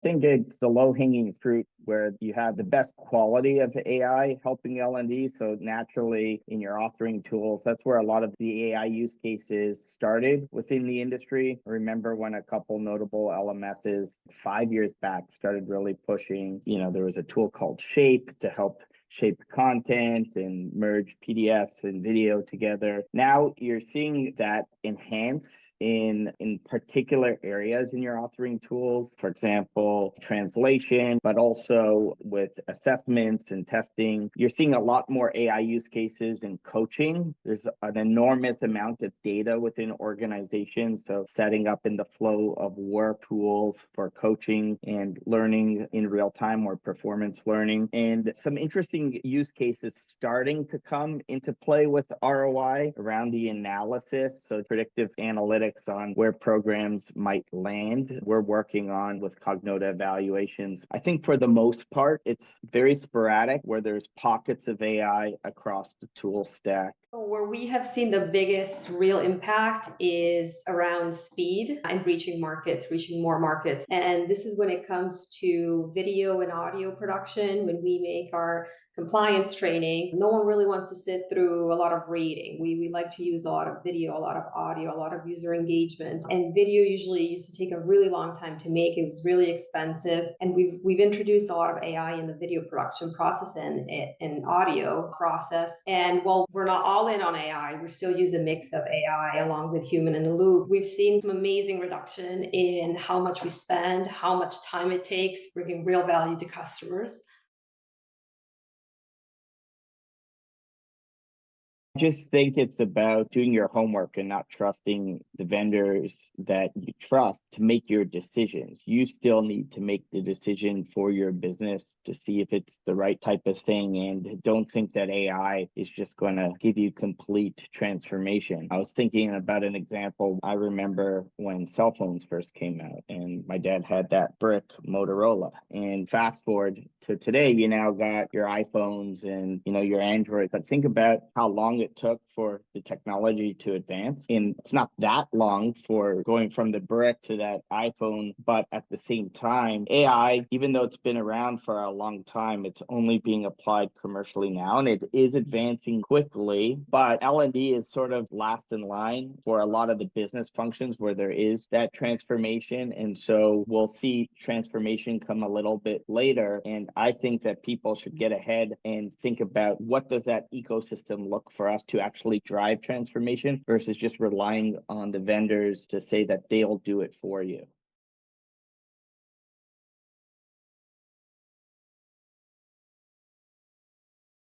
think it's the low-hanging fruit where you have the best quality of AI helping L&D. So naturally, in your authoring tools, that's where a lot of the AI use cases started within the industry. I remember when a couple notable LMSs 5 years back started really pushing, there was a tool called Shape to help shape content and merge PDFs and video together. Now you're seeing that enhance in particular areas in your authoring tools, for example, translation, but also with assessments and testing. You're seeing a lot more AI use cases in coaching. There's an enormous amount of data within organizations. So setting up in the flow of work tools for coaching and learning in real time or performance learning. And some interesting use cases starting to come into play with ROI around the analysis. So predictive analytics on where programs might land. We're working on with Cognota evaluations. I think for the most part, it's very sporadic where there's pockets of AI across the tool stack. Where we have seen the biggest real impact is around speed and reaching markets, reaching more markets. And this is when it comes to video and audio production. When we make our compliance training, no one really wants to sit through a lot of reading. We like to use a lot of video, a lot of audio, a lot of user engagement. And video usually used to take a really long time to make. It was really expensive. And we've introduced a lot of AI in the video production process and audio process. And while we're not all in on AI, we still use a mix of AI along with human in the loop. We've seen some amazing reduction in how much we spend, how much time it takes, bringing real value to customers. I just think it's about doing your homework and not trusting the vendors that you trust to make your decisions. You still need to make the decision for your business to see if it's the right type of thing, and don't think that AI is just going to give you complete transformation. I was thinking about an example. I remember when cell phones first came out and my dad had that brick Motorola, and fast forward to today, you now got your iPhones and your Android. But think about how long it took for the technology to advance. And it's not that long for going from the brick to that iPhone. But at the same time, AI, even though it's been around for a long time, it's only being applied commercially now. And it is advancing quickly. But L&D is sort of last in line for a lot of the business functions where there is that transformation. And so we'll see transformation come a little bit later. And I think that people should get ahead and think about what does that ecosystem look for us to actually drive transformation versus just relying on the vendors to say that they'll do it for you.